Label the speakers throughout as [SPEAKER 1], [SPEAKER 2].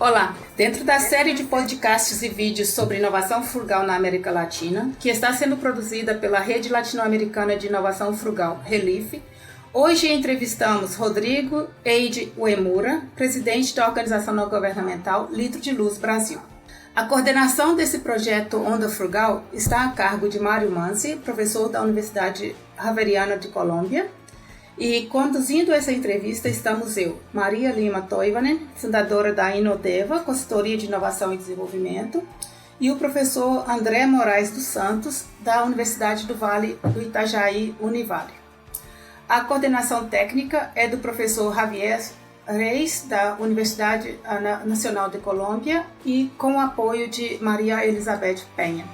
[SPEAKER 1] Olá! Dentro da série de podcasts e vídeos sobre inovação frugal na América Latina, que está sendo produzida pela Rede Latino-Americana de Inovação Frugal, RELIF, hoje entrevistamos Rodrigo Eide Uemura, presidente da organização não governamental Litro de Luz Brasil. A coordenação desse projeto Onda Frugal está a cargo de Mário Mansi, professor da Universidade Javeriana de Colômbia, e conduzindo essa entrevista estamos eu, Maria Lima Toivonen, fundadora da Inodeva, consultoria de inovação e desenvolvimento, e o professor André Moraes dos Santos, da Universidade do Vale do Itajaí, Univale. A coordenação técnica é do professor Javier Reis, da Universidade Nacional de Colômbia, e com o apoio de Maria Elizabeth Penha.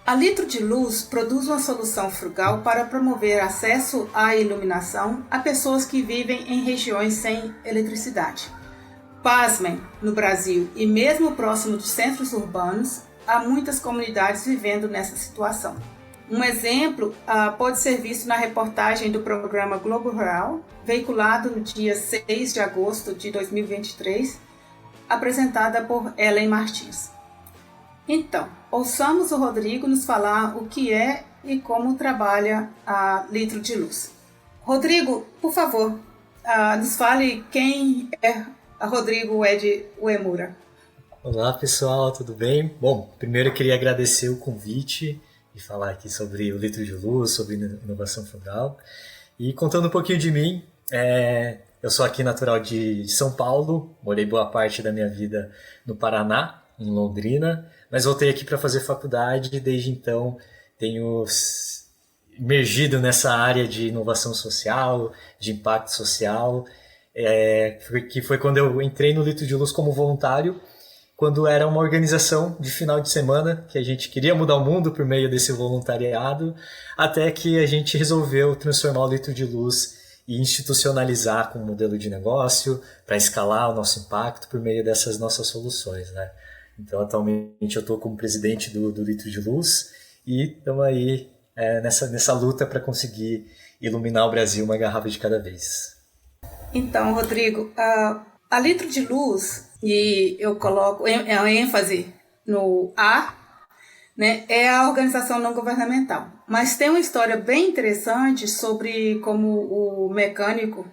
[SPEAKER 1] A Litro de Luz produz uma solução frugal para promover acesso à iluminação a pessoas que vivem em regiões sem eletricidade. Pasmem, no Brasil e mesmo próximo de centros urbanos, há muitas comunidades vivendo nessa situação. Um exemplo pode ser visto na reportagem do programa Globo Rural, veiculado no dia 6 de agosto de 2023, apresentada por Ellen Martins. Então, ouçamos o Rodrigo nos falar o que é e como trabalha a Litro de Luz. Rodrigo, por favor, nos fale quem é Rodrigo Eide Uemura.
[SPEAKER 2] Olá pessoal, tudo bem? Bom, primeiro eu queria agradecer o convite e falar aqui sobre o Litro de Luz, sobre inovação frugal. E contando um pouquinho de mim, eu sou aqui natural de São Paulo, morei boa parte da minha vida no Paraná, em Londrina, mas voltei aqui para fazer faculdade e desde então tenho emergido nessa área de inovação social, de impacto social, que foi quando eu entrei no Litro de Luz como voluntário, quando era uma organização de final de semana, que a gente queria mudar o mundo por meio desse voluntariado, até que a gente resolveu transformar o Litro de Luz e institucionalizar como modelo de negócio para escalar o nosso impacto por meio dessas nossas soluções, né? Então, atualmente eu estou como presidente do Litro de Luz e estamos aí nessa luta para conseguir iluminar o Brasil uma garrafa de cada vez.
[SPEAKER 1] Então, Rodrigo, a Litro de Luz, e eu coloco a ênfase no A, né, é a organização não governamental. Mas tem uma história bem interessante sobre como o mecânico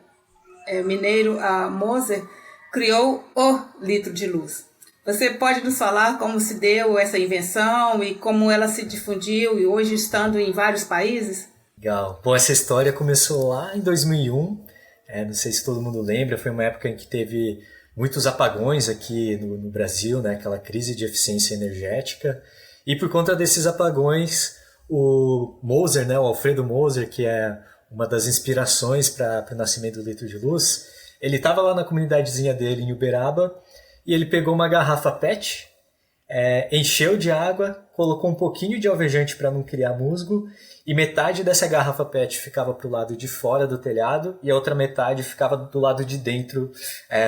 [SPEAKER 1] mineiro Moser criou o Litro de Luz. Você pode nos falar como se deu essa invenção e como ela se difundiu e hoje estando em vários países?
[SPEAKER 2] Legal. Bom, essa história começou lá em 2001. Não sei se todo mundo lembra, foi uma época em que teve muitos apagões aqui no Brasil, né? Aquela crise de eficiência energética. E por conta desses apagões, o Moser, né? O Alfredo Moser, que é uma das inspirações para o nascimento do Litro de Luz, ele estava lá na comunidadezinha dele em Uberaba, e ele pegou uma garrafa PET, encheu de água, colocou um pouquinho de alvejante para não criar musgo, e metade dessa garrafa PET ficava para o lado de fora do telhado e a outra metade ficava do lado de dentro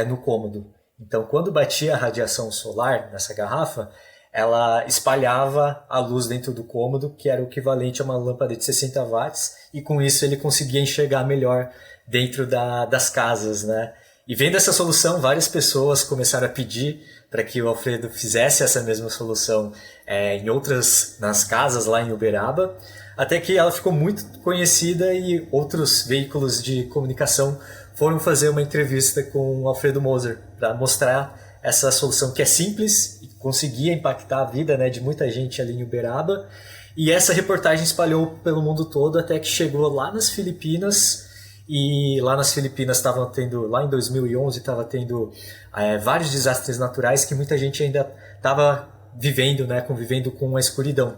[SPEAKER 2] no cômodo. Então, quando batia a radiação solar nessa garrafa, ela espalhava a luz dentro do cômodo, que era o equivalente a uma lâmpada de 60 watts, e com isso ele conseguia enxergar melhor dentro das casas, né? E vendo essa solução, várias pessoas começaram a pedir para que o Alfredo fizesse essa mesma solução nas casas lá em Uberaba, até que ela ficou muito conhecida e outros veículos de comunicação foram fazer uma entrevista com o Alfredo Moser para mostrar essa solução que é simples e conseguia impactar a vida, né, de muita gente ali em Uberaba. E essa reportagem espalhou pelo mundo todo até que chegou lá nas Filipinas. E lá nas Filipinas lá em 2011 estava tendo vários desastres naturais que muita gente ainda estava vivendo, né, convivendo com a escuridão.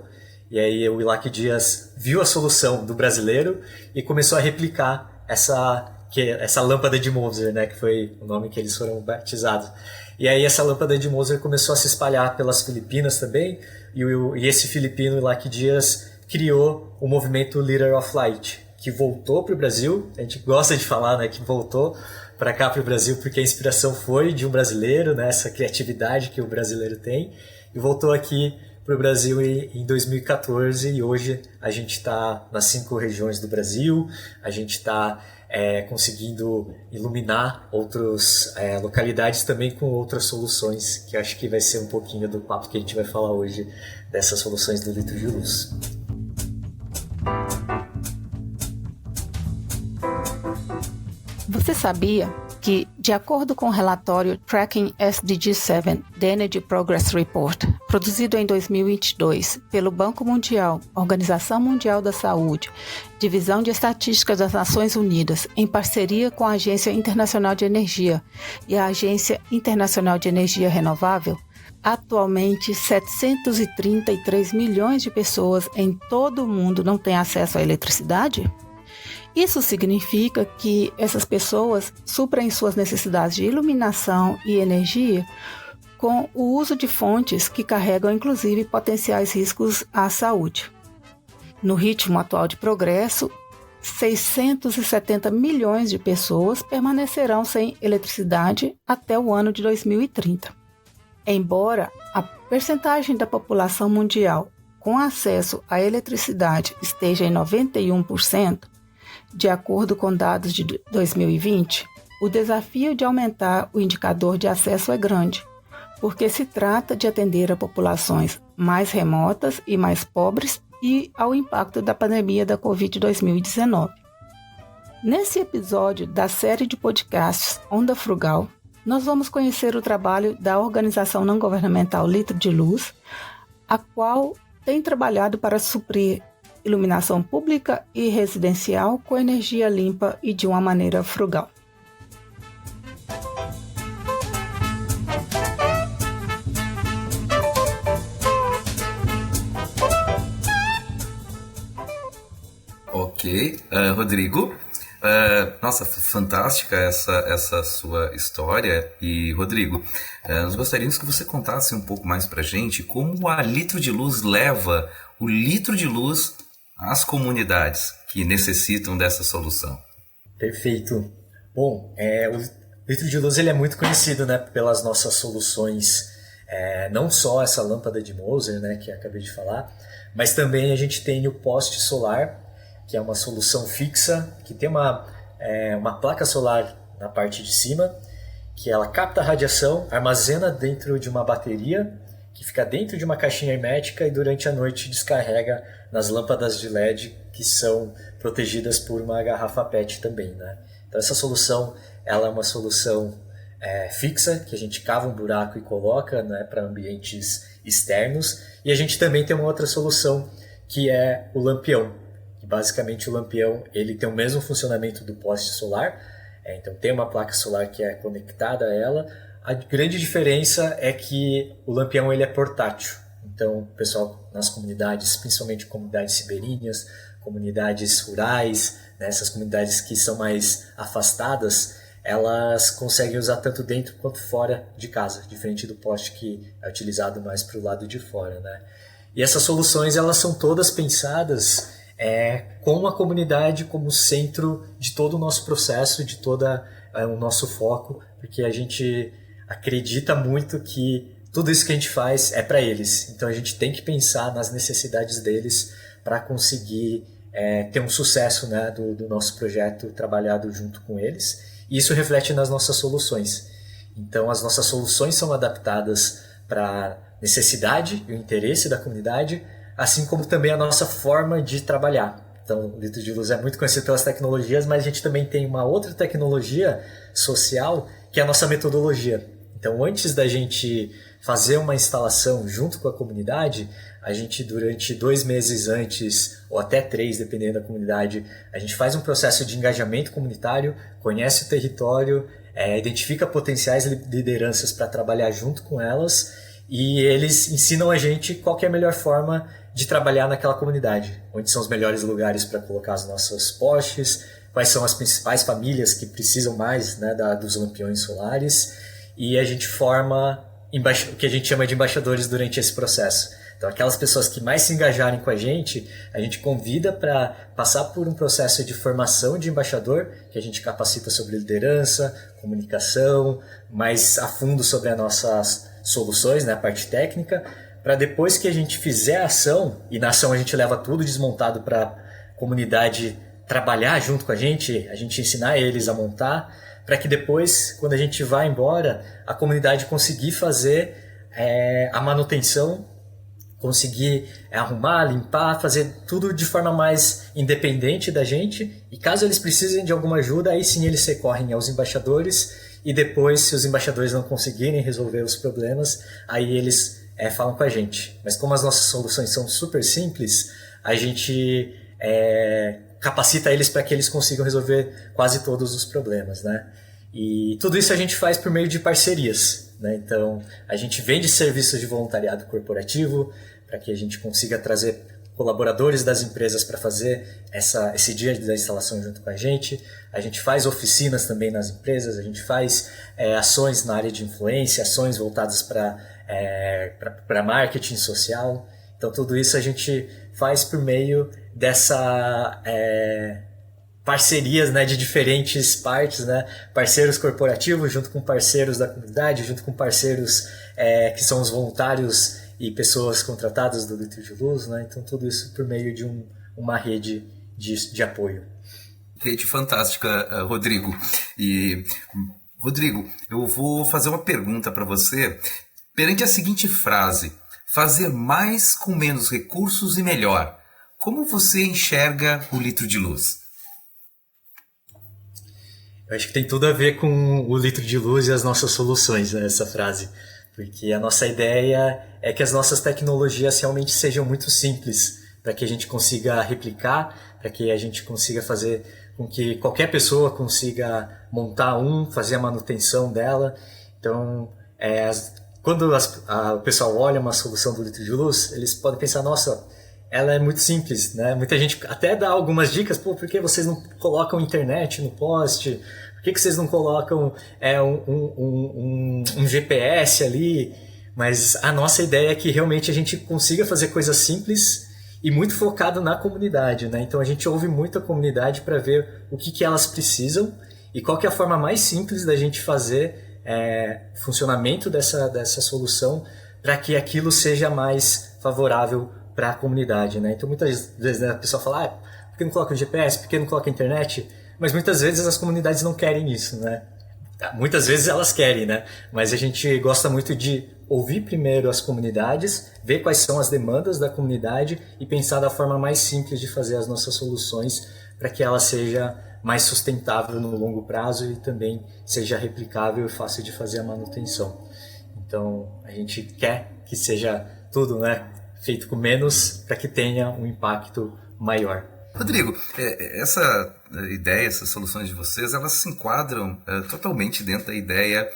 [SPEAKER 2] E aí o Ilac Dias viu a solução do brasileiro e começou a replicar essa lâmpada de Moser, né, que foi o nome que eles foram batizados. E aí essa lâmpada de Moser começou a se espalhar pelas Filipinas também, e esse filipino Ilac Dias criou o movimento Liter of Light, que voltou para o Brasil. A gente gosta de falar, né, que voltou para cá para o Brasil porque a inspiração foi de um brasileiro, né, essa criatividade que o brasileiro tem, e voltou aqui para o Brasil em 2014, e hoje a gente está nas 5 regiões do Brasil, a gente está conseguindo iluminar outras localidades também com outras soluções, que acho que vai ser um pouquinho do papo que a gente vai falar hoje, dessas soluções do litro de luz.
[SPEAKER 1] Você sabia que, de acordo com o relatório Tracking SDG7, The Energy Progress Report, produzido em 2022 pelo Banco Mundial, Organização Mundial da Saúde, Divisão de Estatística das Nações Unidas, em parceria com a Agência Internacional de Energia e a Agência Internacional de Energia Renovável, atualmente 733 milhões de pessoas em todo o mundo não têm acesso à eletricidade? Isso significa que essas pessoas suprem suas necessidades de iluminação e energia com o uso de fontes que carregam inclusive potenciais riscos à saúde. No ritmo atual de progresso, 670 milhões de pessoas permanecerão sem eletricidade até o ano de 2030. Embora a percentagem da população mundial com acesso à eletricidade esteja em 91%, de acordo com dados de 2020, o desafio de aumentar o indicador de acesso é grande, porque se trata de atender a populações mais remotas e mais pobres e ao impacto da pandemia da Covid-19. Nesse episódio da série de podcasts Onda Frugal, nós vamos conhecer o trabalho da organização não governamental Litro de Luz, a qual tem trabalhado para suprir iluminação pública e residencial com energia limpa e de uma maneira frugal.
[SPEAKER 3] Ok, Rodrigo, nossa, fantástica essa sua história. E Rodrigo, nós gostaríamos que você contasse um pouco mais pra gente como a Litro de Luz leva o litro de luz às comunidades que necessitam dessa solução.
[SPEAKER 2] Perfeito. Bom, o litro de luz ele é muito conhecido, né, pelas nossas soluções, não só essa lâmpada de Moser, né, que eu acabei de falar, mas também a gente tem o poste solar, que é uma solução fixa, que tem uma placa solar na parte de cima, que ela capta a radiação, armazena dentro de uma bateria, que fica dentro de uma caixinha hermética e durante a noite descarrega nas lâmpadas de LED, que são protegidas por uma garrafa PET também, né? Então essa solução ela é uma solução fixa, que a gente cava um buraco e coloca, né, para ambientes externos. E a gente também tem uma outra solução, que é o lampião. Que basicamente o lampião ele tem o mesmo funcionamento do poste solar, então tem uma placa solar que é conectada a ela. A grande diferença é que o lampião ele é portátil. Então, o pessoal nas comunidades, principalmente comunidades ribeirinhas, comunidades rurais, né, essas comunidades que são mais afastadas, elas conseguem usar tanto dentro quanto fora de casa, diferente do poste que é utilizado mais para o lado de fora, né? E essas soluções elas são todas pensadas com a comunidade como centro de todo o nosso processo, de todo o nosso foco, porque a gente acredita muito que tudo isso que a gente faz é para eles. Então a gente tem que pensar nas necessidades deles para conseguir ter um sucesso, né, do nosso projeto trabalhado junto com eles. E isso reflete nas nossas soluções. Então as nossas soluções são adaptadas para a necessidade e o interesse da comunidade, assim como também a nossa forma de trabalhar. Então o Litro de Luz é muito conhecido pelas tecnologias, mas a gente também tem uma outra tecnologia social, que é a nossa metodologia. Então, antes da gente fazer uma instalação junto com a comunidade, a gente, durante 2 meses antes, ou até 3, dependendo da comunidade, a gente faz um processo de engajamento comunitário, conhece o território, identifica potenciais lideranças para trabalhar junto com elas, e eles ensinam a gente qual que é a melhor forma de trabalhar naquela comunidade, onde são os melhores lugares para colocar os nossos postes, quais são as principais famílias que precisam mais, né, dos lampiões solares, e a gente forma o que a gente chama de embaixadores durante esse processo. Então, aquelas pessoas que mais se engajarem com a gente convida para passar por um processo de formação de embaixador, que a gente capacita sobre liderança, comunicação, mais a fundo sobre as nossas soluções, né, a parte técnica, para depois que a gente fizer a ação, e na ação a gente leva tudo desmontado para a comunidade trabalhar junto com a gente ensinar eles a montar, para que depois, quando a gente vai embora, a comunidade conseguir fazer a manutenção, conseguir arrumar, limpar, fazer tudo de forma mais independente da gente. E caso eles precisem de alguma ajuda, aí sim eles recorrem aos embaixadores. E depois, se os embaixadores não conseguirem resolver os problemas, aí eles falam com a gente. Mas como as nossas soluções são super simples, a gente capacita eles para que eles consigam resolver quase todos os problemas, né? E tudo isso a gente faz por meio de parcerias, né? Então, a gente vende serviços de voluntariado corporativo para que a gente consiga trazer colaboradores das empresas para fazer esse dia da instalação junto com a gente. A gente faz oficinas também nas empresas, a gente faz ações na área de influência, ações voltadas para marketing social. Então, tudo isso a gente faz por meio dessa parcerias, né, de diferentes partes, né, parceiros corporativos junto com parceiros da comunidade, junto com parceiros que são os voluntários e pessoas contratadas do Litro de Luz, né? Então tudo isso por meio de uma rede de apoio.
[SPEAKER 3] Rede fantástica, Rodrigo. E Rodrigo, eu vou fazer uma pergunta para você perante a seguinte frase: fazer mais com menos recursos e melhor. Como você enxerga o Litro de Luz?
[SPEAKER 2] Eu acho que tem tudo a ver com o Litro de Luz e as nossas soluções, né, essa frase. Porque a nossa ideia é que as nossas tecnologias realmente sejam muito simples, para que a gente consiga replicar, para que a gente consiga fazer com que qualquer pessoa consiga montar fazer a manutenção dela. Então, quando o pessoal olha uma solução do Litro de Luz, eles podem pensar, nossa, ela é muito simples, né? Muita gente até dá algumas dicas, por que vocês não colocam internet no poste? Por que vocês não colocam um GPS ali? Mas a nossa ideia é que realmente a gente consiga fazer coisas simples e muito focado na comunidade, né? Então a gente ouve muito a comunidade para ver o que elas precisam e qual que é a forma mais simples da gente fazer funcionamento dessa solução para que aquilo seja mais favorável para a comunidade, né? Então muitas vezes, né, a pessoa fala, por que não coloca o GPS, por que não coloca a internet? Mas muitas vezes as comunidades não querem isso, né? Muitas vezes elas querem, né? Mas a gente gosta muito de ouvir primeiro as comunidades, ver quais são as demandas da comunidade e pensar da forma mais simples de fazer as nossas soluções para que ela seja mais sustentável no longo prazo e também seja replicável e fácil de fazer a manutenção. Então, a gente quer que seja tudo, né, feito com menos para que tenha um impacto maior.
[SPEAKER 3] Rodrigo, essa ideia, essas soluções de vocês, elas se enquadram totalmente dentro da ideia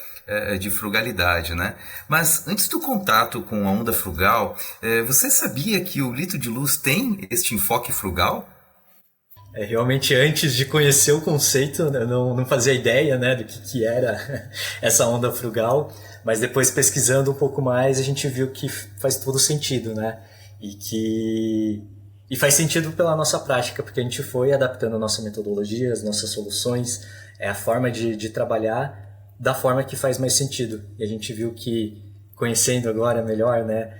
[SPEAKER 3] de frugalidade, né? Mas antes do contato com a Onda Frugal, você sabia que o Litro de Luz tem este enfoque frugal?
[SPEAKER 2] Realmente, antes de conhecer o conceito, eu não fazia ideia, né, do que era essa onda frugal, mas depois pesquisando um pouco mais, a gente viu que faz todo sentido, né? E faz sentido pela nossa prática, porque a gente foi adaptando a nossa metodologia, as nossas soluções, a forma de trabalhar da forma que faz mais sentido. E a gente viu que, conhecendo agora melhor, né,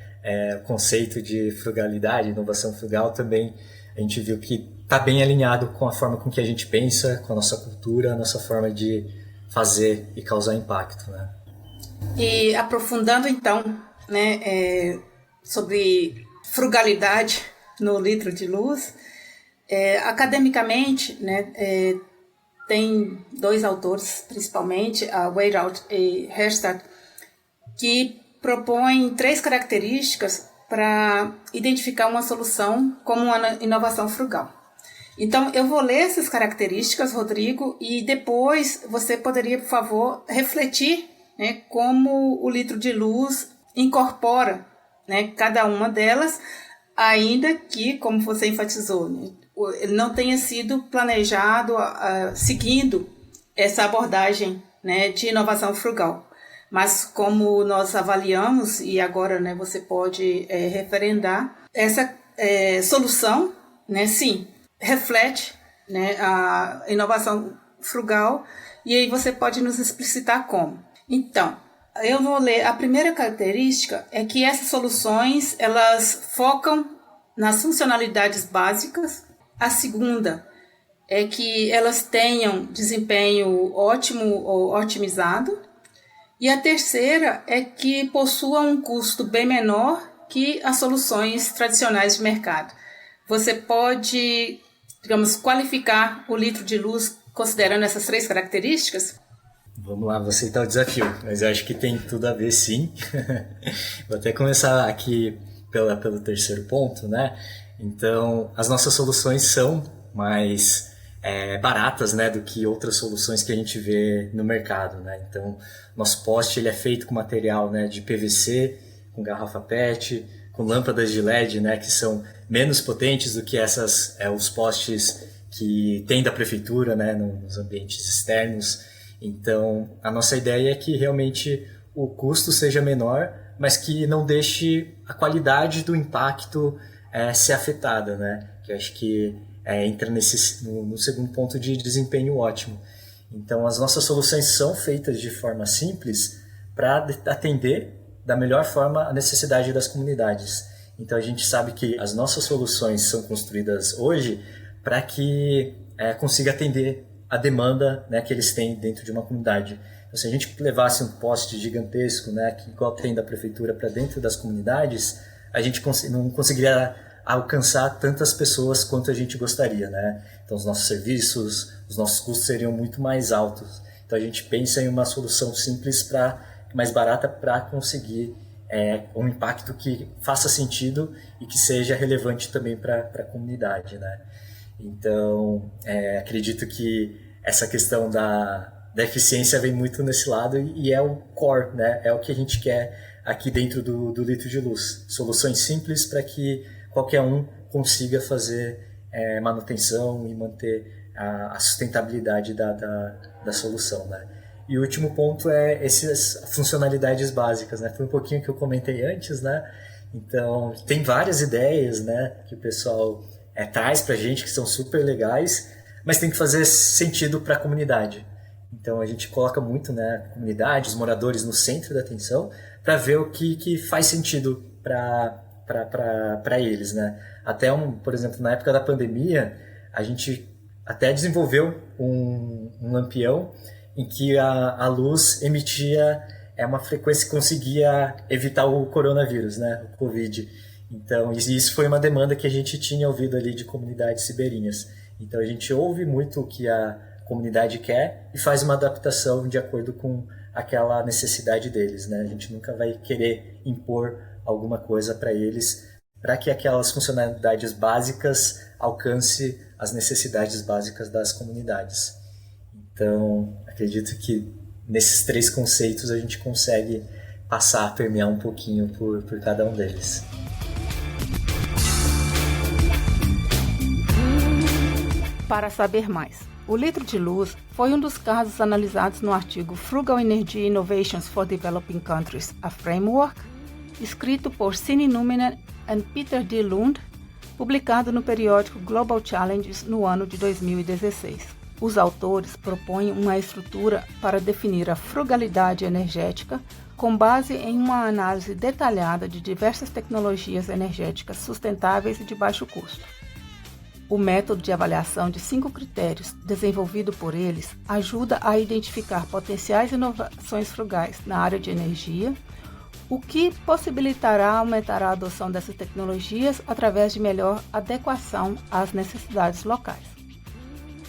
[SPEAKER 2] o conceito de frugalidade, inovação frugal também, a gente viu que está bem alinhado com a forma com que a gente pensa, com a nossa cultura, a nossa forma de fazer e causar impacto, né?
[SPEAKER 1] E aprofundando então, né, sobre frugalidade no Litro de Luz, academicamente, né, tem dois autores, principalmente, a Weyraud e Herstad, que propõem 3 características para identificar uma solução como uma inovação frugal. Então, eu vou ler essas características, Rodrigo, e depois você poderia, por favor, refletir, né, como o Litro de Luz incorpora, né, cada uma delas, ainda que, como você enfatizou, né, ele não tenha sido planejado seguindo essa abordagem, né, de inovação frugal. Mas como nós avaliamos, e agora, né, você pode referendar, essa solução, né, sim, reflete, né, a inovação frugal, e aí você pode nos explicitar como. Então, eu vou ler, a primeira característica é que essas soluções, elas focam nas funcionalidades básicas. A segunda, é que elas tenham desempenho ótimo ou otimizado. E a terceira é que possuam um custo bem menor que as soluções tradicionais de mercado. Você pode, digamos, qualificar o litro de luz considerando essas 3 características?
[SPEAKER 2] Vamos lá, vou aceitar o desafio, mas eu acho que tem tudo a ver, sim. Vou até começar aqui pelo terceiro ponto, né? Então, as nossas soluções são mais baratas, né, do que outras soluções que a gente vê no mercado, né? Então, nosso poste ele é feito com material, né, de PVC, com garrafa PET, com lâmpadas de LED, né, que são menos potentes do que os postes que tem da prefeitura, né, nos ambientes externos. Então, a nossa ideia é que realmente o custo seja menor, mas que não deixe a qualidade do impacto ser afetada, né? Que eu acho que entra no segundo ponto de desempenho ótimo. Então, as nossas soluções são feitas de forma simples para atender da melhor forma a necessidade das comunidades. Então, a gente sabe que as nossas soluções são construídas hoje para que consiga atender a demanda, né, que eles têm dentro de uma comunidade. Então, se a gente levasse um poste gigantesco, né, que igual tem da prefeitura, para dentro das comunidades, a gente não conseguiria alcançar tantas pessoas quanto a gente gostaria, né? Então, os nossos serviços, os nossos custos seriam muito mais altos. Então, a gente pensa em uma solução simples, mais barata, para conseguir um impacto que faça sentido e que seja relevante também para a comunidade, né? Então, acredito que essa questão da eficiência vem muito nesse lado e é o core, né? É o que a gente quer aqui dentro do litro de luz. Soluções simples para que qualquer um consiga fazer manutenção e manter a sustentabilidade da solução, né? E o último ponto é essas funcionalidades básicas, né? Foi um pouquinho que eu comentei antes, né? Então, tem várias ideias, né, que o pessoal traz pra gente, que são super legais, mas tem que fazer sentido para a comunidade. Então, a gente coloca muito, né, a comunidade, os moradores no centro da atenção, para ver o que faz sentido para eles, né? Até, por exemplo, na época da pandemia, a gente até desenvolveu um lampião em que a luz emitia uma frequência que conseguia evitar o coronavírus, né, o Covid. Então, isso foi uma demanda que a gente tinha ouvido ali de comunidades ribeirinhas. Então, a gente ouve muito o que a comunidade quer e faz uma adaptação de acordo com aquela necessidade deles, né? A gente nunca vai querer impor alguma coisa para eles, para que aquelas funcionalidades básicas alcance as necessidades básicas das comunidades. Então, acredito que nesses 3 conceitos a gente consegue passar, permear um pouquinho por cada um deles.
[SPEAKER 1] Para saber mais, o litro de luz foi um dos casos analisados no artigo Frugal Energy Innovations for Developing Countries, a Framework, escrito por Sini Numminen e Peter D. Lund, publicado no periódico Global Challenges no ano de 2016. Os autores propõem uma estrutura para definir a frugalidade energética com base em uma análise detalhada de diversas tecnologias energéticas sustentáveis e de baixo custo. O método de avaliação de 5 critérios desenvolvido por eles ajuda a identificar potenciais inovações frugais na área de energia, o que possibilitará aumentar a adoção dessas tecnologias através de melhor adequação às necessidades locais.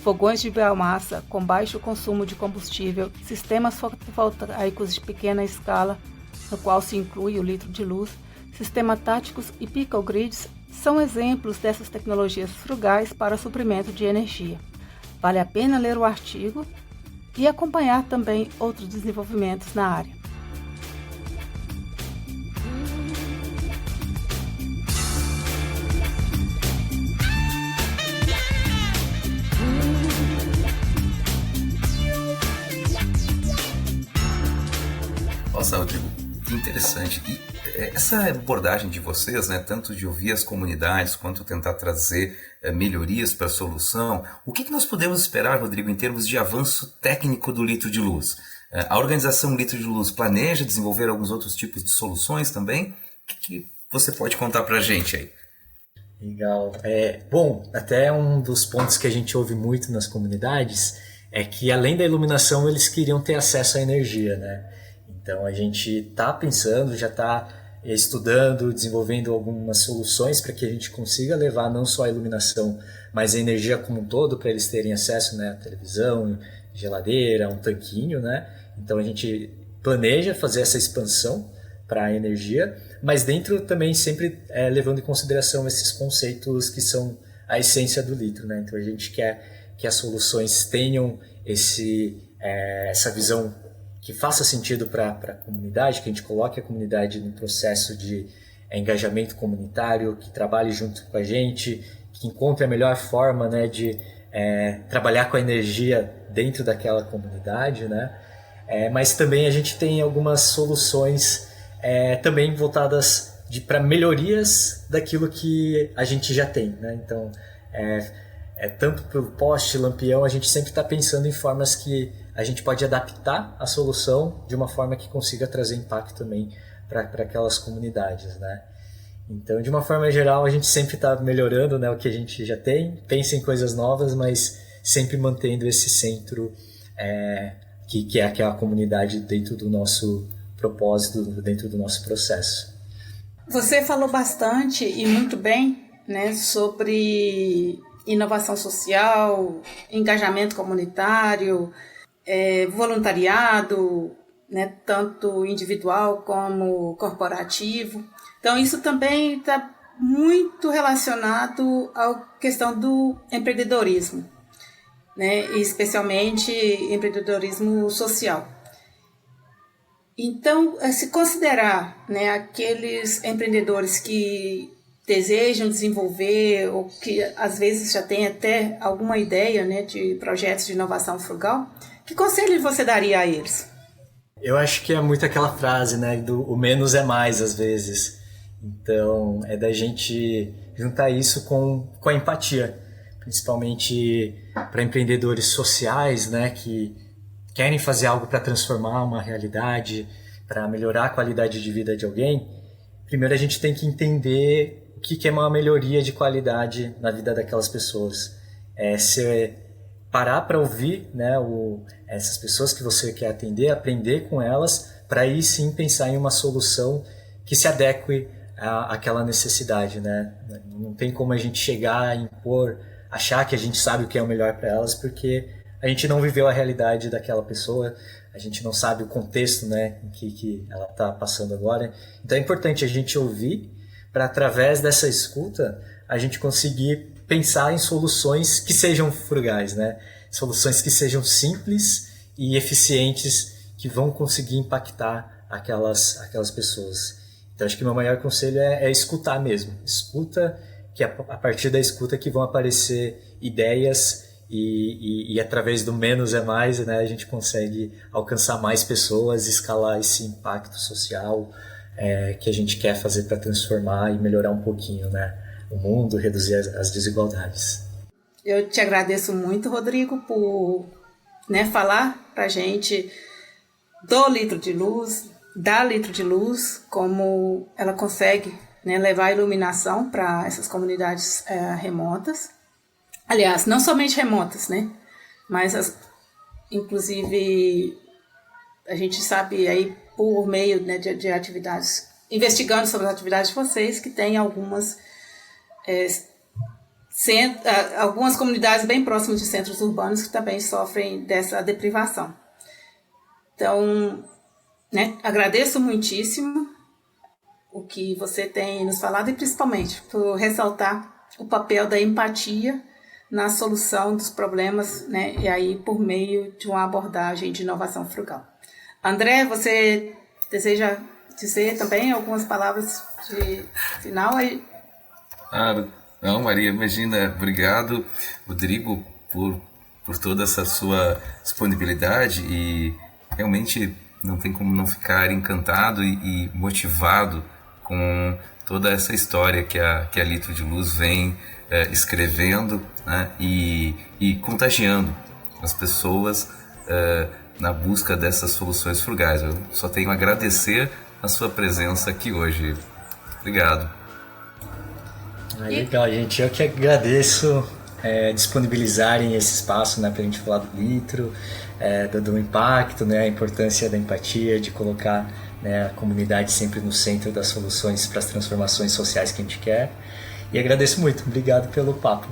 [SPEAKER 1] Fogões de biomassa com baixo consumo de combustível, sistemas fotovoltaicos de pequena escala, no qual se inclui o litro de luz, sistemas táticos e picogrids são exemplos dessas tecnologias frugais para suprimento de energia. Vale a pena ler o artigo e acompanhar também outros desenvolvimentos na área.
[SPEAKER 3] Nossa, Rodrigo, que interessante. E essa abordagem de vocês, né, tanto de ouvir as comunidades quanto tentar trazer melhorias para a solução, o que nós podemos esperar, Rodrigo, em termos de avanço técnico do litro de luz? A organização Litro de Luz planeja desenvolver alguns outros tipos de soluções também? O que você pode contar para a gente aí?
[SPEAKER 2] Legal. Bom, até um dos pontos que a gente ouve muito nas comunidades é que, além da iluminação, eles queriam ter acesso à energia, né? Então, a gente está pensando, já está estudando, desenvolvendo algumas soluções para que a gente consiga levar não só a iluminação, mas a energia como um todo, para eles terem acesso, né, à televisão, geladeira, um tanquinho, né? Então, a gente planeja fazer essa expansão para a energia, mas dentro também sempre levando em consideração esses conceitos que são a essência do litro, né? Então a gente quer que as soluções tenham essa visão que faça sentido para a comunidade, que a gente coloque a comunidade no processo de engajamento comunitário, que trabalhe junto com a gente, que encontre a melhor forma, né, de trabalhar com a energia dentro daquela comunidade, né? Mas também a gente tem algumas soluções também voltadas para melhorias daquilo que a gente já tem, né? Então, tanto pelo poste, lampião, a gente sempre está pensando em formas que a gente pode adaptar a solução de uma forma que consiga trazer impacto também para aquelas comunidades, né? Então, de uma forma geral, a gente sempre está melhorando, né, o que a gente já tem, pensa em coisas novas, mas sempre mantendo esse centro que é aquela comunidade dentro do nosso propósito, dentro do nosso processo.
[SPEAKER 1] Você falou bastante e muito bem, né, sobre inovação social, engajamento comunitário, voluntariado, né, tanto individual como corporativo. Então, isso também está muito relacionado à questão do empreendedorismo, né, especialmente empreendedorismo social. Então, se considerar, né, aqueles empreendedores que desejam desenvolver ou que às vezes já têm até alguma ideia, né, de projetos de inovação frugal, que conselho você daria a eles?
[SPEAKER 2] Eu acho que é muito aquela frase, né, do o menos é mais às vezes. Então, é da gente juntar isso com a empatia, principalmente para empreendedores sociais, né, que querem fazer algo para transformar uma realidade, para melhorar a qualidade de vida de alguém. Primeiro a gente tem que entender o que é uma melhoria de qualidade na vida daquelas pessoas. Se parar para ouvir, né, essas pessoas que você quer atender, aprender com elas, para aí sim pensar em uma solução que se adeque àquela necessidade, né? Não tem como a gente chegar, impor, achar que a gente sabe o que é o melhor para elas, porque a gente não viveu a realidade daquela pessoa, a gente não sabe o contexto, né, em que ela está passando agora. Então é importante a gente ouvir para, através dessa escuta, a gente conseguir pensar em soluções que sejam frugais, né? Soluções que sejam simples e eficientes, que vão conseguir impactar aquelas pessoas. Então acho que meu maior conselho é escutar mesmo. Escuta, que a partir da escuta que vão aparecer ideias e através do menos é mais, né, a gente consegue alcançar mais pessoas, escalar esse impacto social que a gente quer fazer para transformar e melhorar um pouquinho, né, o mundo, reduzir as desigualdades.
[SPEAKER 1] Eu te agradeço muito, Rodrigo, por, né, falar para a gente do litro de luz, da litro de luz, como ela consegue, né, levar a iluminação para essas comunidades remotas. Aliás, não somente remotas, né? Mas, inclusive, a gente sabe aí por meio, né, de atividades, investigando sobre as atividades de vocês, que tem algumas comunidades bem próximas de centros urbanos que também sofrem dessa deprivação. Então, né, agradeço muitíssimo o que você tem nos falado e principalmente por ressaltar o papel da empatia na solução dos problemas, né, e aí por meio de uma abordagem de inovação frugal. André, você deseja dizer também algumas palavras de final aí?
[SPEAKER 3] Não, Maria, imagina, obrigado, Rodrigo, por toda essa sua disponibilidade, e realmente não tem como não ficar encantado e motivado com toda essa história que a Litro de Luz vem escrevendo, né, e contagiando as pessoas na busca dessas soluções frugais. Eu só tenho a agradecer a sua presença aqui hoje. Obrigado.
[SPEAKER 2] Legal, gente. Eu que agradeço disponibilizarem esse espaço, né, para a gente falar do litro, do impacto, né, a importância da empatia, de colocar, né, a comunidade sempre no centro das soluções para as transformações sociais que a gente quer. E agradeço muito. Obrigado pelo papo.